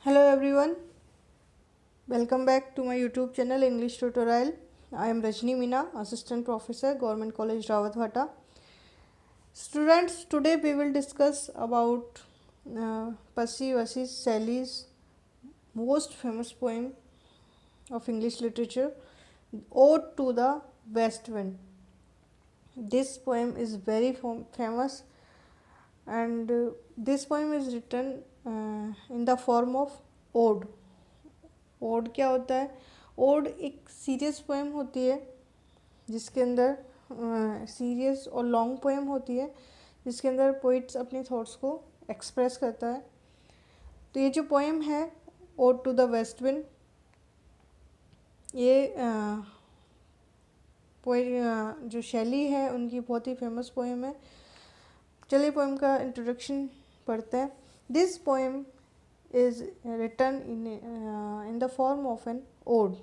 Hello everyone, welcome back to my YouTube channel English Tutorial. I am Rajni Meena, Assistant Professor, Government College Rawatwata. Students, today we will discuss about Percy Bysshe Shelley's most famous poem of English literature, Ode to the West Wind. This poem is very famous, and this poem is written in the form of ode. Ode क्या होता है? Odd एक serious poem होती है जिसके अंदर serious और long poem होती है जिसके अंदर पोइट्स अपने थॉट्स को एक्सप्रेस करता है. तो ये जो पोएम है ode to the west wind, ये जो शैली है उनकी बहुत ही फेमस पोएम है. चलिए पोएम का इंट्रोडक्शन पढ़ते हैं. This poem is written in the form of an ode.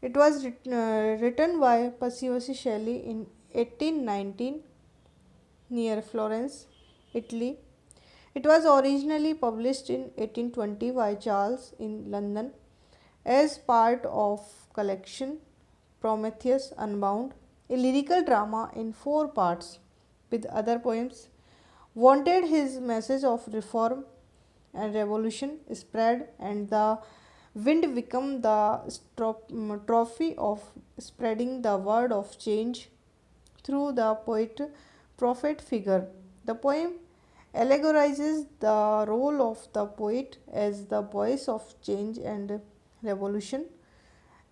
It was written by Percy Bysshe Shelley in 1819 near Florence, Italy. It was originally published in 1820 by Charles in London as part of collection Prometheus Unbound, a lyrical drama in 4 parts with other poems. Wanted his message of reform and revolution spread, and the wind become the trophy of spreading the word of change through the poet prophet figure. The poem allegorizes the role of the poet as the voice of change and revolution.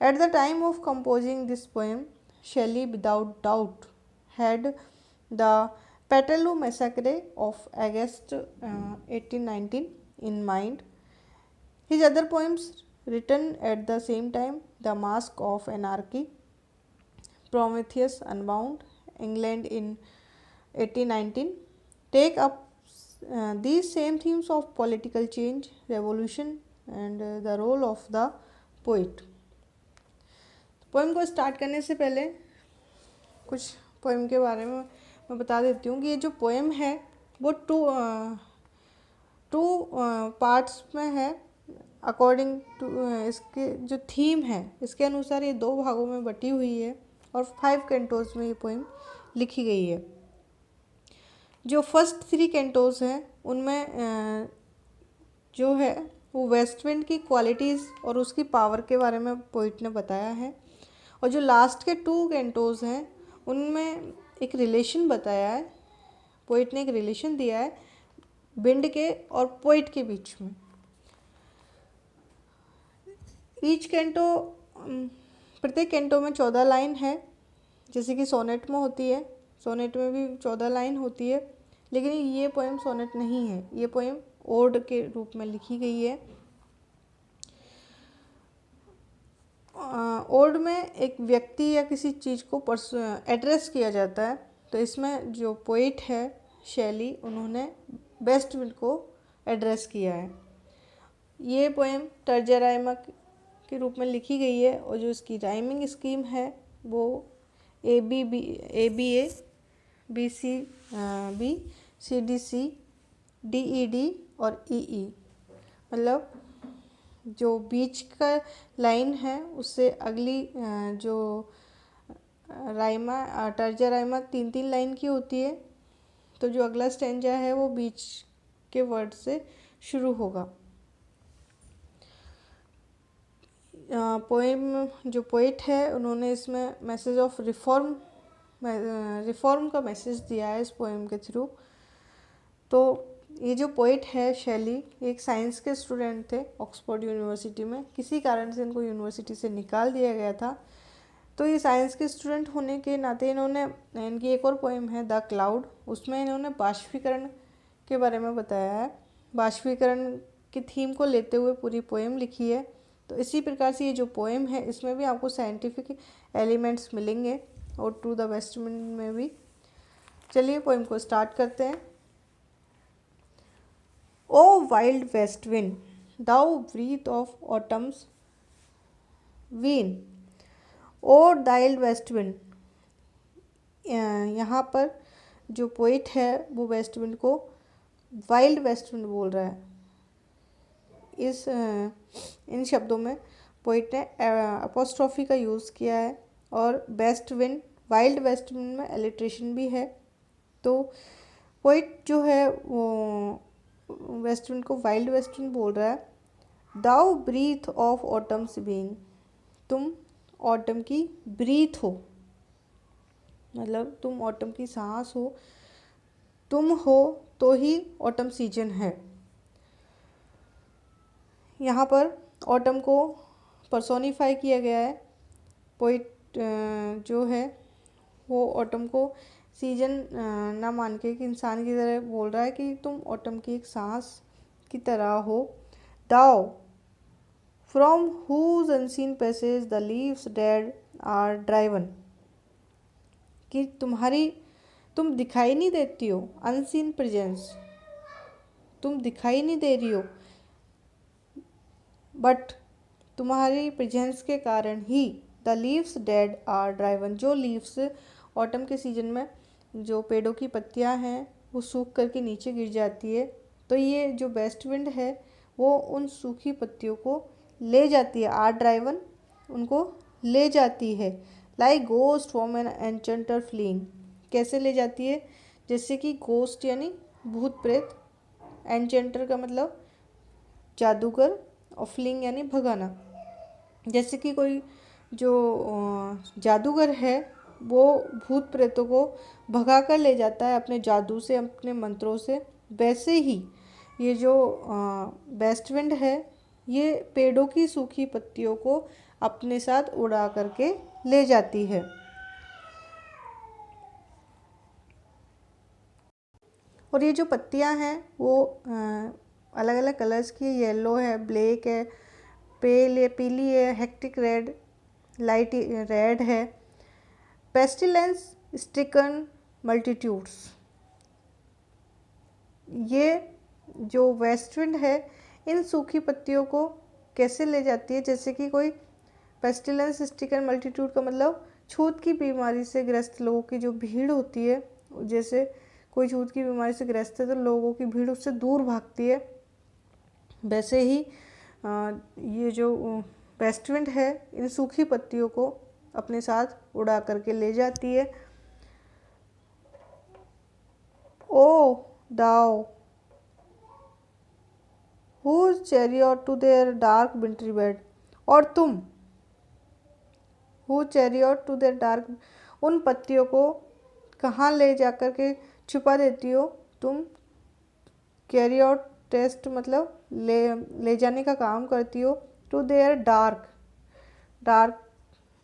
At the time of composing this poem, Shelley without doubt had the Peterloo massacre of August 1819 in mind. His other poems, written at the same time, The Mask of Anarchy, Prometheus Unbound, England in 1819, take up these same themes of political change, revolution and the role of the poet. Poem को start करने से पहले कुछ poem के बारे में मैं बता देती हूँ कि ये जो पोएम है वो टू पार्ट्स में है. अकॉर्डिंग टू इसके जो थीम है इसके अनुसार ये 2 भागों में बटी हुई है और 5 कैंटोज में ये पोएम लिखी गई है. जो फर्स्ट 3 कैंटोज हैं उनमें जो है वो वेस्ट विंड की क्वालिटीज़ और उसकी पावर के बारे में पोइट ने बताया है. और जो लास्ट के 2 कैंटोज हैं उनमें एक रिलेशन बताया है. पोइट ने एक रिलेशन दिया है विंड के और पोइट के बीच में. ईच कैंटो प्रत्येक कैंटो में 14 लाइन है जैसे कि सोनेट में होती है. सोनेट में भी 14 लाइन होती है, लेकिन ये पोएम सोनेट नहीं है. ये पोएम ओड के रूप में लिखी गई है. ओड में एक व्यक्ति या किसी चीज़ को एड्रेस किया जाता है. तो इसमें जो पोइट है शैली, उन्होंने वेस्ट विंड को एड्रेस किया है. ये पोएम तर्ज राइमा के रूप में लिखी गई है और जो इसकी राइमिंग स्कीम है वो A B A B C B C D C D E D और ई ई. मतलब जो बीच का लाइन है उससे अगली जो राइमा तर्ज राइमा 3-3 लाइन की होती है. तो जो अगला स्टेंजा है वो बीच के वर्ड से शुरू होगा. पोएम जो पोइट है उन्होंने इसमें मैसेज ऑफ रिफॉर्म का मैसेज दिया है इस पोएम के थ्रू. तो ये जो पोइट है शैली, एक साइंस के स्टूडेंट थे ऑक्सफोर्ड यूनिवर्सिटी में. किसी कारण से इनको यूनिवर्सिटी से निकाल दिया गया था. तो ये साइंस के स्टूडेंट होने के नाते इनकी एक और पोएम है द क्लाउड, उसमें इन्होंने बाष्पीकरण के बारे में बताया है. बाष्पीकरण की थीम को लेते हुए पूरी पोएम लिखी है. तो इसी प्रकार से ये जो पोएम है इसमें भी आपको साइंटिफिक एलिमेंट्स मिलेंगे और टू द वेस्ट विंड में भी. चलिए पोएम को स्टार्ट करते हैं. O wild west wind, thou breath of autumn's vein. O wild west wind, यहाँ पर जो पोइट है वो वेस्ट विंड को वाइल्ड वेस्ट विंड बोल रहा है. इन शब्दों में पोइट ने अपोस्ट्रॉफी का यूज़ किया है। और west wind, Wild west wind में एलिट्रेशन भी है। तो पोइट जो है वो वेस्ट विंड को वाइल्ड वेस्ट विंड बोल रहा है। दाउ ब्रीथ ऑफ ऑटम्स बीइंग, तुम ऑटम की ब्रीथ हो, मतलब तुम ऑटम की सांस हो, तुम हो तो ही ऑटम सीजन है। यहाँ पर ऑटम को पर्सोनिफाई किया गया है। पोइट जो है वो ऑटम को सीजन ना मान के एक इंसान की तरह बोल रहा है कि तुम ऑटम की एक सांस की तरह हो। Thou from whose unseen passage the leaves dead are driven, कि तुम दिखाई नहीं देती हो, अनसीन प्रेजेंस, तुम दिखाई नहीं दे रही हो, बट तुम्हारी प्रेजेंस के कारण ही the leaves dead are driven, जो लीव्स ऑटम के सीजन में जो पेड़ों की पत्तियां हैं वो सूख करके नीचे गिर जाती है। तो ये जो वेस्ट विंड है वो उन सूखी पत्तियों को ले जाती है, आर ड्राइवन, उनको ले जाती है। Like ghost from an enchanter fleeing, कैसे ले जाती है, जैसे कि गोस्ट यानी भूत प्रेत, एन्चेंटर का मतलब जादूगर, और फ्लिंग यानी भगाना। जैसे कि कोई जो जादूगर है वो भूत प्रेतों को भगा कर ले जाता है अपने जादू से, अपने मंत्रों से, वैसे ही ये जो वेस्ट विंड है ये पेड़ों की सूखी पत्तियों को अपने साथ उड़ा करके ले जाती है। और ये जो पत्तियां हैं वो अलग अलग कलर्स की, येलो है, ब्लैक है, पेल है, पीली है, हेक्टिक रेड, लाइट रेड है। पेस्टिलेंस स्टिकन मल्टीट्यूड्स, ये जो वेस्ट विंड है इन सूखी पत्तियों को कैसे ले जाती है, जैसे कि कोई पेस्टिलेंस स्टिकन मल्टीट्यूड का मतलब छूत की बीमारी से ग्रस्त लोगों की जो भीड़ होती है, जैसे कोई छूत की बीमारी से ग्रस्त है तो लोगों की भीड़ उससे दूर भागती है, वैसे ही ये जो वेस्ट विंड है इन सूखी पत्तियों को अपने साथ उड़ा करके ले जाती है। ओ दाओ whose chariot to their dark wintry bed, और तुम whose chariot to their dark, उन पत्तियों को कहाँ ले जाकर के छुपा देती हो तुम। कैरियट टेस्ट मतलब ले जाने का काम करती हो। टू देयर डार्क, डार्क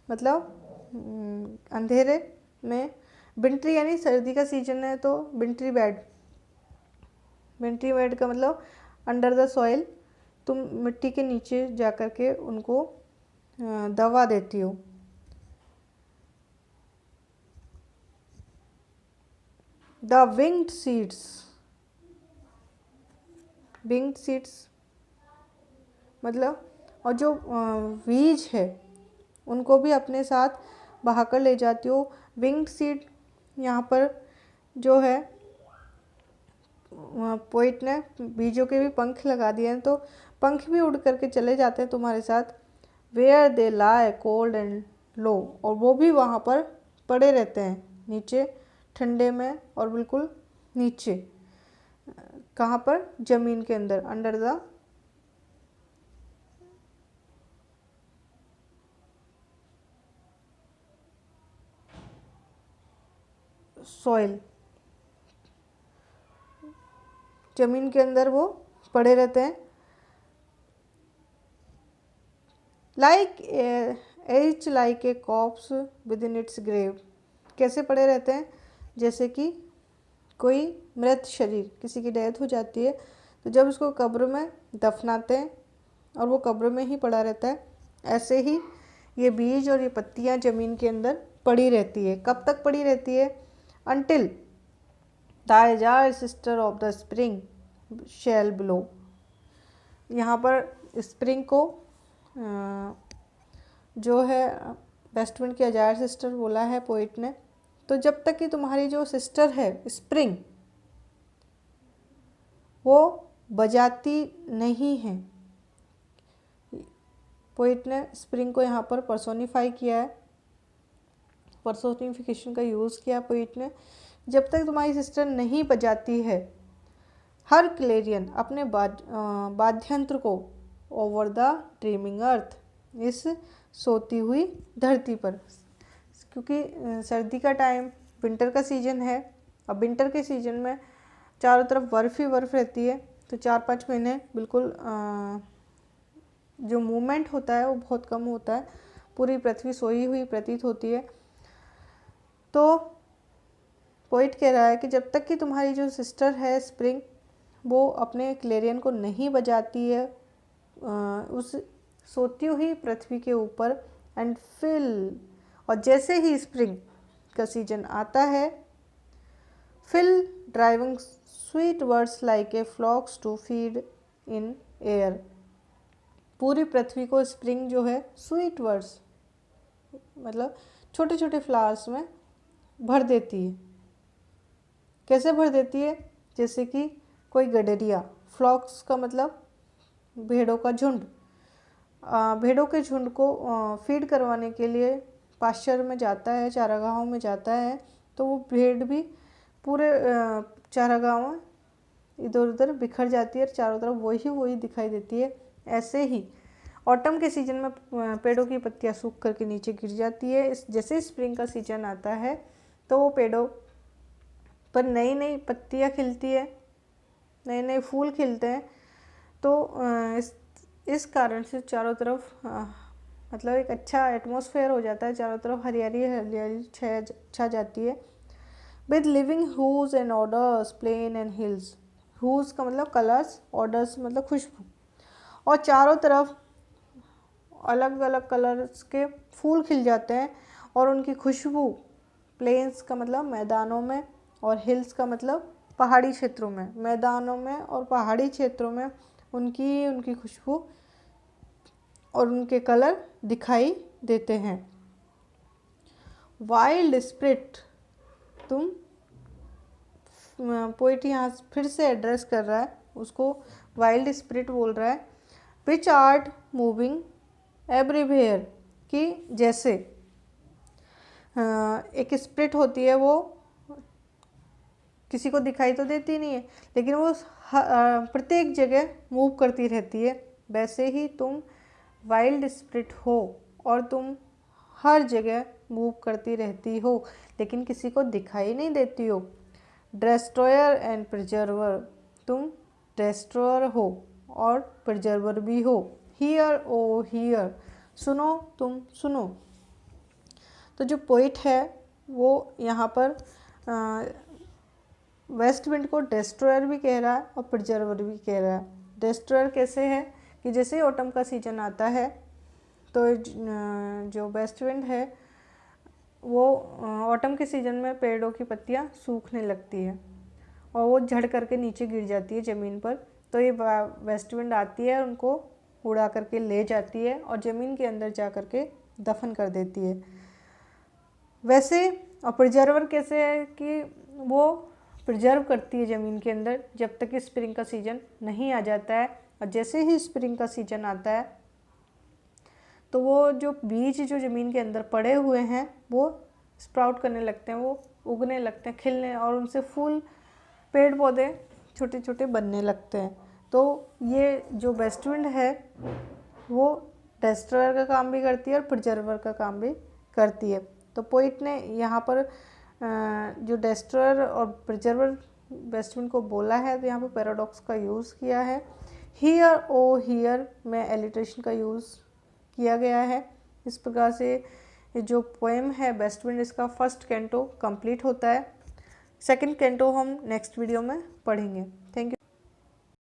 मतलब अंधेरे में। विंट्री यानी सर्दी का सीजन है तो विंट्री बेड, विंट्री बेड का मतलब अंडर द सॉइल, तुम मिट्टी के नीचे जा कर के उनको दवा देती हो। The winged seeds, winged seeds मतलब और जो बीज है उनको भी अपने साथ बहाकर ले जाती हो। विंग्ड सीड यहाँ पर जो है पोइट ने बीजों के भी पंख लगा दिए हैं, तो पंख भी उड़ करके चले जाते हैं तुम्हारे साथ। Where they lie cold and low, और वो भी वहाँ पर पड़े रहते हैं नीचे ठंडे में, और बिल्कुल नीचे, कहाँ पर, ज़मीन के अंदर, अंडर द सॉइल, ज़मीन के अंदर वो पड़े रहते हैं। Like as like a corpse within its grave, कैसे पड़े रहते हैं, जैसे कि कोई मृत शरीर, किसी की डेथ हो जाती है तो जब उसको कब्र में दफनाते हैं और वो कब्र में ही पड़ा रहता है, ऐसे ही ये बीज और ये पत्तियां ज़मीन के अंदर पड़ी रहती है। कब तक पड़ी रहती है, until the azure sister of the spring shall blow. यहाँ पर स्प्रिंग को जो है वेस्ट विंड की अजार सिस्टर बोला है पोइट ने। तो जब तक कि तुम्हारी जो सिस्टर है स्प्रिंग वो बजाती नहीं है, पोइट ने स्प्रिंग को यहाँ पर पर्सोनिफाई किया है, पर्सोनिफिकेशन का यूज़ किया पोइट ने। जब तक तुम्हारी सिस्टर नहीं बजाती है हर क्लेरियन अपने वाद्यंत्र को ओवर द ड्रीमिंग अर्थ, इस सोती हुई धरती पर, क्योंकि सर्दी का टाइम, विंटर का सीज़न है। अब विंटर के सीज़न में चारों तरफ बर्फ़ ही बर्फ़ रहती है, तो 4-5 महीने बिल्कुल जो मूवमेंट होता है वो बहुत कम होता है, पूरी पृथ्वी सोई हुई प्रतीत होती है। तो पोइट कह रहा है कि जब तक कि तुम्हारी जो सिस्टर है स्प्रिंग, वो अपने क्लेरियन को नहीं बजाती है उस सोती हुई पृथ्वी के ऊपर, एंड फिल, और जैसे ही स्प्रिंग का सीजन आता है, fill driving sweet words like a flocks to feed in air, पूरी पृथ्वी को स्प्रिंग जो है स्वीट वर्ड्स मतलब छोटे छोटे फ्लावर्स में भर देती है। कैसे भर देती है? जैसे कि कोई गडरिया, फ्लॉक्स का मतलब भेड़ों का झुंड, भेड़ों के झुंड को फीड करवाने के लिए पास्चर में जाता है, चारागाहों में जाता है, तो वो भेड़ भी पूरे चारागाहों में इधर उधर बिखर जाती है और चारों तरफ वही दिखाई देती है। ऐसे ही ऑटम के सीजन में पेड़ों की पत्तियां सूख करके नीचे गिर जाती है। जैसे स्प्रिंग का सीजन आता है तो वो पेड़ों पर नई नई पत्तियां खिलती है, नए नए फूल खिलते हैं। तो इस कारण से चारों तरफ मतलब एक अच्छा एटमॉस्फेयर हो जाता है, चारों तरफ हरियाली हरियाली छा जाती है। With living hues and odours plain and hills, hues का मतलब कलर्स, ऑर्डर्स मतलब खुशबू, और चारों तरफ अलग अलग कलर्स के फूल खिल जाते हैं और उनकी खुशबू, प्लेन्स का मतलब मैदानों में और हिल्स का मतलब पहाड़ी क्षेत्रों में, मैदानों में और पहाड़ी क्षेत्रों में उनकी खुशबू और उनके कलर दिखाई देते हैं। वाइल्ड स्प्रिट, तुम पोइट यहाँ फिर से एड्रेस कर रहा है उसको, वाइल्ड स्प्रिट बोल रहा है। विच आर्ट मूविंग एवरीवेयर, कि जैसे एक स्प्रिट होती है, वो किसी को दिखाई तो देती नहीं है लेकिन वो प्रत्येक जगह मूव करती रहती है, वैसे ही तुम वाइल्ड स्प्रिट हो और तुम हर जगह मूव करती रहती हो लेकिन किसी को दिखाई नहीं देती हो। डिस्ट्रॉयर एंड प्रिजर्वर, तुम डिस्ट्रॉयर हो और प्रिजर्वर भी हो। हियर ओ हियर, सुनो तुम सुनो। तो जो पोइट है वो यहाँ पर वेस्ट विंड को डिस्ट्रॉयर भी कह रहा है और प्रिजर्वर भी कह रहा है। डिस्ट्रॉयर कैसे है कि जैसे ही ऑटम का सीजन आता है तो जो वेस्ट विंड है वो ऑटम के सीजन में पेड़ों की पत्तियां सूखने लगती है और वो झड़ करके नीचे गिर जाती है ज़मीन पर। तो ये वेस्ट विंड आती है, उनको उड़ा करके ले जाती है और ज़मीन के अंदर जा करके दफन कर देती है। वैसे और प्रिजर्वर कैसे है कि वो प्रिजर्व करती है ज़मीन के अंदर जब तक कि स्प्रिंग का सीजन नहीं आ जाता है, और जैसे ही स्प्रिंग का सीजन आता है तो वो जो बीज जो ज़मीन के अंदर पड़े हुए हैं वो स्प्राउट करने लगते हैं, वो उगने लगते हैं, खिलने, और उनसे फूल, पेड़ पौधे छोटे छोटे बनने लगते हैं। तो ये जो वेस्ट विंड है वो डिस्ट्रॉयर का काम भी करती है और प्रिजर्वर का काम भी करती है। तो पोइट ने यहाँ पर जो डिस्ट्रॉयर और प्रिजर्वर वेस्ट विंड को बोला है तो यहाँ पर पैराडॉक्स का यूज़ किया है। हियर ओ हियर में एलिट्रेशन का यूज़ किया गया है। इस प्रकार से जो पोएम है वेस्ट विंड, इसका फर्स्ट कैंटो कंप्लीट होता है। सेकंड कैंटो हम नेक्स्ट वीडियो में पढ़ेंगे। Thank you.